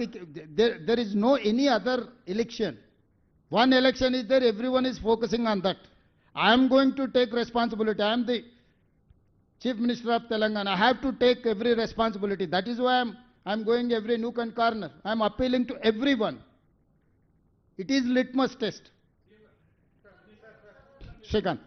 There is no any other election. One election is there, everyone is focusing on that. I am going to take responsibility. I am the Chief Minister of Telangana. I have to take every responsibility. That is why I am going every nook and corner. I am appealing to everyone. It is litmus test. Shrikant.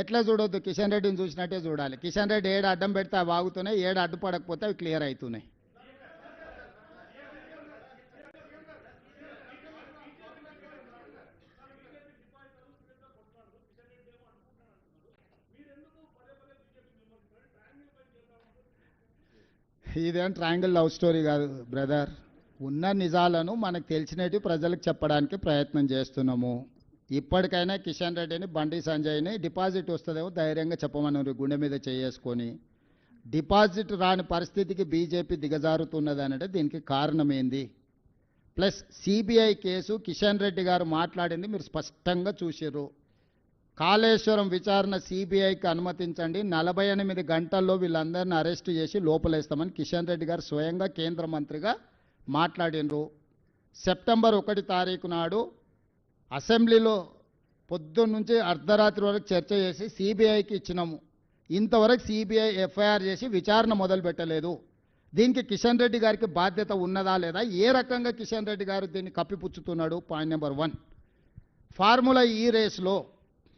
ఎట్లా చూడొద్దు, కిషన్ రెడ్డిని చూసినట్టే చూడాలి. కిషన్ రెడ్డి ఏడు అడ్డం పెడితే అవి ఆగుతున్నాయి, ఏడు అడ్డుపడకపోతే అవి క్లియర్ అవుతున్నాయి. ఇదేం ట్రయాంగిల్ లవ్ స్టోరీ కాదు బ్రదర్. ఉన్న నిజాలను మనకు తెలిసినట్టు ప్రజలకు చెప్పడానికి ప్రయత్నం చేస్తున్నాము. ఇప్పటికైనా కిషన్ రెడ్డిని, బండి సంజయ్ని డిపాజిట్ వస్తుందేమో ధైర్యంగా చెప్పమన్నారు, గుండె మీద చేసుకొని. డిపాజిట్ రాని పరిస్థితికి బీజేపీ దిగజారుతున్నది అంటే దీనికి కారణం ఏంది? Plus CBI case, Kishan Reddy గారు మాట్లాడింది మీరు స్పష్టంగా చూసారు. కాళేశ్వరం విచారణ సిబిఐకి అనుమతించండి, 48 గంటల్లో వీళ్ళందరినీ అరెస్టు చేసి లోపలేస్తామని కిషన్ రెడ్డి గారు స్వయంగా కేంద్ర మంత్రిగా మాట్లాడినరు. సెప్టెంబర్ 1 తారీఖు నాడు అసెంబ్లీలో పొద్దున్న నుంచి అర్ధరాత్రి వరకు చర్చ చేసి సిబిఐకి ఇచ్చినాము. ఇంతవరకు సిబిఐ ఎఫ్ఐఆర్ చేసి విచారణ మొదలు పెట్టలేదు. దీనికి కిషన్ రెడ్డి గారికి బాధ్యత ఉన్నదా లేదా? ఏ రకంగా కిషన్ రెడ్డి గారు దీన్ని కప్పిపుచ్చుతున్నాడు? పాయింట్ నెంబర్ 1, ఫార్ములా ఈ రేస్లో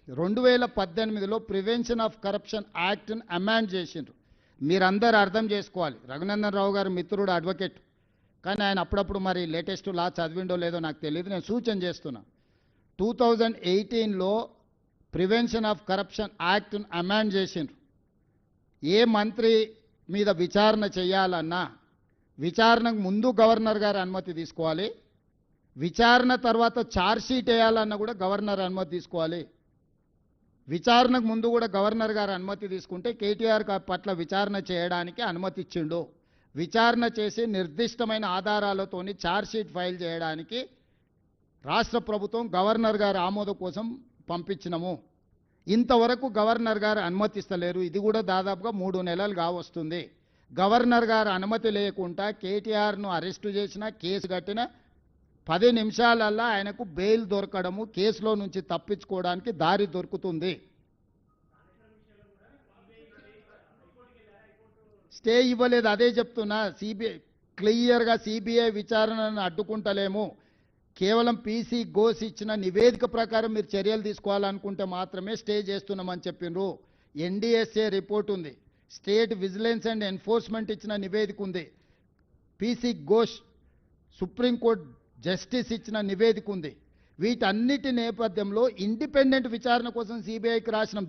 2018లో ప్రివెన్షన్ ఆఫ్ కరప్షన్ యాక్ట్ని అమెండ్ చేసిండ్రు. మీరందరూ అర్థం చేసుకోవాలి. రఘునందన్ రావు గారు మిత్రుడు, అడ్వకేట్, కానీ ఆయన అప్పుడప్పుడు మరి లేటెస్ట్ లా చదివిండో లేదో నాకు తెలియదు. నేను సూచన చేస్తున్నా, 2018లో ప్రివెన్షన్ ఆఫ్ కరప్షన్ యాక్ట్ను అమెండ్ చేసిండ్రు. ఏ మంత్రి మీద విచారణ చేయాలన్నా విచారణకు ముందు గవర్నర్ గారు అనుమతి తీసుకోవాలి, విచారణ తర్వాత ఛార్జ్షీట్ వేయాలన్నా కూడా గవర్నర్ అనుమతి తీసుకోవాలి. విచారణకు ముందు కూడా గవర్నర్ గారు అనుమతి తీసుకుంటే కేటీఆర్ పట్ల విచారణ చేయడానికి అనుమతి ఇచ్చిండు. విచారణ చేసి నిర్దిష్టమైన ఆధారాలతోని ఛార్జ్షీట్ ఫైల్ చేయడానికి రాష్ట్ర ప్రభుత్వం గవర్నర్ గారు ఆమోదం కోసం పంపించినము. ఇంతవరకు గవర్నర్ గారు అనుమతిస్తలేరు. ఇది కూడా దాదాపుగా 3 నెలలు కావస్తుంది. గవర్నర్ గారు అనుమతి లేకుండా కేటీఆర్ను అరెస్టు చేసిన, కేసు కట్టిన 10 నిమిషాలల్లా ఆయనకు బెయిల్ దొరకడము, కేసులో నుంచి తప్పించుకోవడానికి దారి దొరుకుతుంది. స్టే ఇవ్వలేదు, అదే చెప్తున్నా. సిబిఐ క్లియర్గా సిబిఐ విచారణను అడ్డుకుంటలేము. కేవలం పీసీ ఘోష్ ఇచ్చిన నివేదిక ప్రకారం మీరు చర్యలు తీసుకోవాలనుకుంటే మాత్రమే స్టే చేస్తున్నామని చెప్పిండ్రు. ఎన్డీఎస్ఏ రిపోర్ట్ ఉంది, స్టేట్ విజిలెన్స్ అండ్ ఎన్ఫోర్స్మెంట్ ఇచ్చిన నివేదిక ఉంది, పీసీ ఘోష్ సుప్రీంకోర్టు జస్టిస్ ఇచ్చిన నివేదిక ఉంది. వీటన్నిటి నేపథ్యంలో ఇండిపెండెంట్ విచారణ కోసం సిబిఐకి రాసినాం.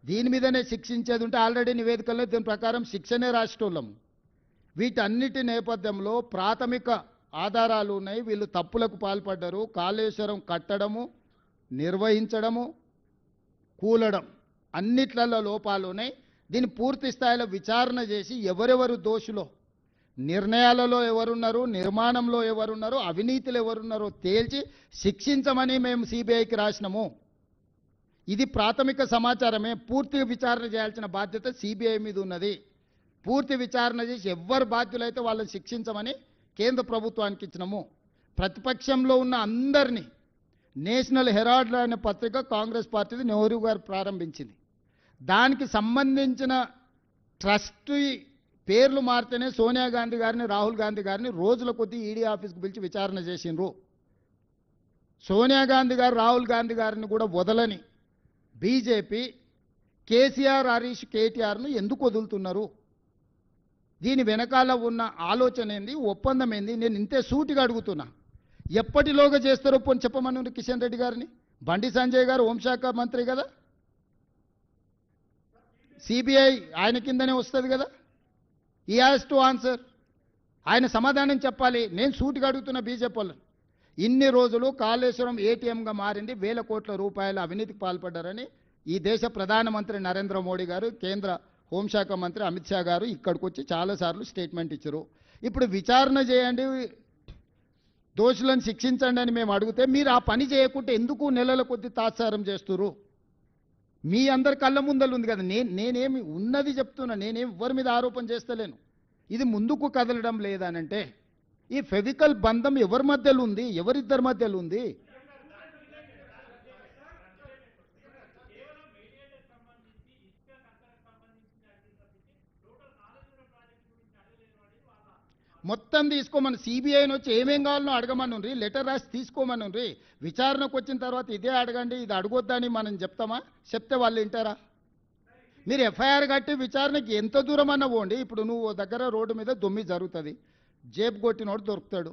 దీని మీదనే శిక్షించేది ఉంటే ఆల్రెడీ నివేదికల్లో దీని ప్రకారం శిక్షనే రాసేటోళ్ళము. వీటన్నిటి నేపథ్యంలో ప్రాథమిక ఆధారాలు ఉన్నాయి. వీళ్ళు తప్పులకు పాల్పడ్డారు. కాళేశ్వరం కట్టడము, నిర్వహించడము, కూలడం అన్నిట్లలో లోపాలు ఉన్నాయి. దీన్ని పూర్తి స్థాయిలో విచారణ చేసి ఎవరెవరు దోషులో, నిర్ణయాలలో ఎవరున్నారు, నిర్మాణంలో ఎవరున్నారో, అవినీతిలో ఎవరున్నారో తేల్చి శిక్షించమని మేము సిబిఐకి రాసినాము. ఇది ప్రాథమిక సమాచారమే. పూర్తిగా విచారణ చేయాల్సిన బాధ్యత సిబిఐ మీద ఉన్నది. పూర్తి విచారణ చేసి ఎవరు బాధ్యులైతే వాళ్ళని శిక్షించమని కేంద్ర ప్రభుత్వానికి ఇచ్చినాము. ప్రతిపక్షంలో ఉన్న అందరినీ నేషనల్ హెరాల్డ్ అనే పత్రిక కాంగ్రెస్ పార్టీది నెహ్రూ గారు ప్రారంభించింది. దానికి సంబంధించిన ట్రస్టీ పేర్లు మారితేనే సోనియా గాంధీ గారిని, రాహుల్ గాంధీ గారిని రోజుల కొద్దీ ఈడీ ఆఫీస్కి పిలిచి విచారణ చేసిండ్రు. సోనియా గాంధీ గారు, రాహుల్ గాంధీ గారిని కూడా వదలని బీజేపీ కేసీఆర్, హరీష్, కేటీఆర్ను ఎందుకు వదులుతున్నారు? దీని వెనకాల ఉన్న ఆలోచన ఏంది, ఒప్పందం ఏంది? నేను ఇంతే సూటిగా అడుగుతున్నా. ఎప్పటిలోగా చేస్తారో పోని చెప్పమన్నారు కిషన్ రెడ్డి గారిని. బండి సంజయ్ గారు హోంశాఖ మంత్రి కదా, సిబిఐ ఆయన కిందనే వస్తుంది కదా. ఈ హ్యాస్ టు ఆన్సర్. ఆయన సమాధానం చెప్పాలి. నేను సూటిగా అడుగుతున్న బీజేపీ వాళ్ళని. ఇన్ని రోజులు కాళేశ్వరం ఏటీఎంగా మారింది, వేల కోట్ల రూపాయల అవినీతికి పాల్పడ్డారని ఈ దేశ ప్రధానమంత్రి నరేంద్ర మోడీ గారు, కేంద్ర హోంశాఖ మంత్రి అమిత్ షా గారు ఇక్కడికి వచ్చి చాలాసార్లు స్టేట్మెంట్ ఇచ్చారు. ఇప్పుడు విచారణ చేయండి, దోషులను శిక్షించండి అని మేము అడిగితే మీరు ఆ పని చేయకుంటే ఎందుకు నెలల కొద్ది తాత్సారం చేస్తున్నారు? మీ అందరి కళ్ళ ముందలు ఉంది కదా. నేనేమి ఉన్నది చెప్తున్నా, నేనేం ఎవరి మీద ఆరోపణ చేస్తలేను. ఇది ముందుకు కదలడం లేదనంటే ఈ ఫెవికల్ బంధం ఎవరి మధ్యలో ఉంది, ఎవరిద్దరి మధ్యలో ఉంది? మొత్తం తీసుకోమని సిబిఐని వచ్చి ఏమేం కావాలనో అడగమనుండ్రి, లెటర్ రాసి తీసుకోమనుండ్రి. విచారణకు వచ్చిన తర్వాత ఇదే అడగండి, ఇది అడగొద్దని మనం చెప్తామా? చెప్తే వాళ్ళు వింటారా? మీరు ఎఫ్ఐఆర్ కట్టి విచారణకి ఎంత దూరం అన్నా పోండి. ఇప్పుడు నువ్వు దగ్గర రోడ్డు మీద దొమ్మి జరుగుతుంది, జేబు కొట్టినోడు దొరుకుతాడు,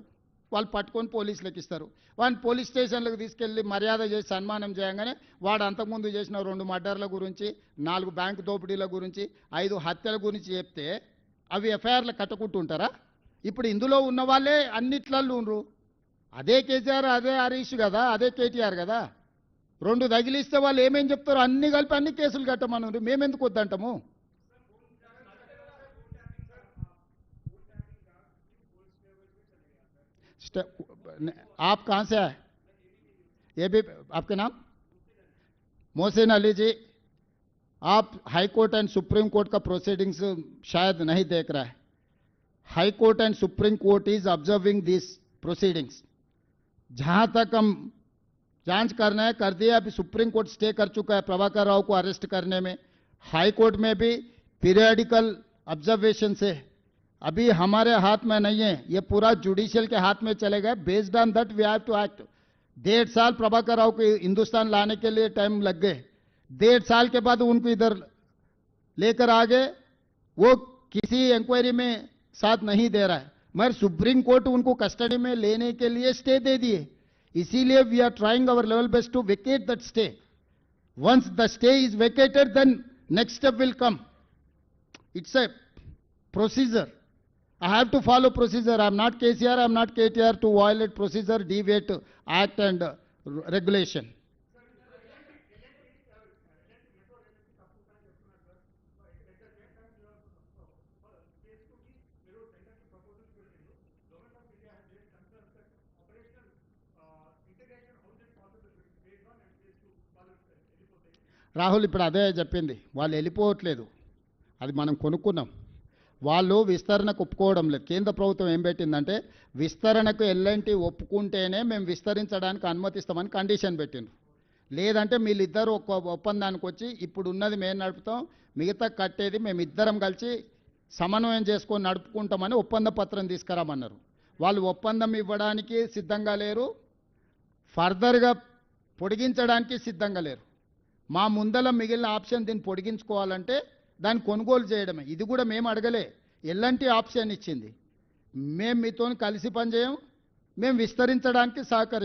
వాళ్ళు పట్టుకొని పోలీసులకు ఇస్తారు. వాడిని పోలీస్ స్టేషన్లకు తీసుకెళ్ళి మర్యాద చేసి సన్మానం చేయగానే వాడు అంతకుముందు చేసిన 2 మర్డర్ల గురించి, 4 బ్యాంకు దోపిడీల గురించి, 5 హత్యల గురించి చెప్తే అవి ఎఫ్ఐఆర్లు కట్టుకుంటుంటారా? ఇప్పుడు ఇందులో ఉన్న వాళ్ళే అన్నిట్లలో ఉండరు. అదే కేసీఆర్, అదే హరీష్ కదా, అదే కేటీఆర్ కదా. 2 తగిలిస్తే వాళ్ళు ఏమేం చెప్తారో అన్ని కలిపి అన్ని కేసులు కట్టమన్నారు. మేమెందుకు వద్దంటాము? आप कहाँ से आए? ये भी आपके नाम? मोहसिन अली जी, आप high court and supreme court का प्रोसीडिंग्स शायद नहीं देख रहा है. High court and supreme court is observing this proceedings. जहां तक हम जांच करना है कर दिया. अभी सुप्रीम कोर्ट स्टे कर चुका है प्रभाकर राव को अरेस्ट करने में. हाई कोर्ट में भी पीरियडिकल ऑब्जर्वेशन से अभी हमारे हाथ में नहीं है, ये पूरा जुडिशियल के हाथ में चलेगा. Based on that we have to act. 1.5 साल प्रभाकर राव को हिंदुस्तान लाने के लिए टाइम लग गए. 1.5 साल के बाद उनको इधर लेकर आ गए. वो किसी इंक्वायरी में साथ नहीं दे रहा है, मगर सुप्रीम कोर्ट उनको कस्टडी में लेने के लिए स्टे दे दिए. इसीलिए we are trying our level best to vacate that stay. Once the stay is vacated then next step will come. It's a procedure. I have to follow procedure. I am not KCR, I am not KTR to violate procedure, deviate act and regulation. Rahul ఇప్పుడు అదే చెప్పింది, వాళ్ళు వెళ్ళిపోవట్లేదు, అది మనం కొనుక్కున్నాం. వాళ్ళు విస్తరణకు ఒప్పుకోవడం లేదు. కేంద్ర ప్రభుత్వం ఏం పెట్టిందంటే విస్తరణకు ఎల్ఎన్టీ ఒప్పుకుంటేనే మేము విస్తరించడానికి అనుమతిస్తామని కండిషన్ పెట్టిండ్రు. లేదంటే వీళ్ళిద్దరూ ఒక ఒప్పందానికి వచ్చి ఇప్పుడు ఉన్నది మేము నడుపుతాం, మిగతా కట్టేది మేమిద్దరం కలిసి సమన్వయం చేసుకొని నడుపుకుంటామని ఒప్పంద పత్రం తీసుకురామన్నారు. వాళ్ళు ఒప్పందం ఇవ్వడానికి సిద్ధంగా లేరు, ఫర్దర్గా పొడిగించడానికి సిద్ధంగా లేరు. మా ముందల మిగిలిన ఆప్షన్ దీన్ని పొడిగించుకోవాలంటే దాన్ని కొనుగోలు చేయడమే. ఇది కూడా మేము అడగలే, ఎల్ఎన్టీ ఆప్షన్ ఇచ్చింది. మేము మీతో కలిసి పనిచేయం, మేము విస్తరించడానికి సహకరి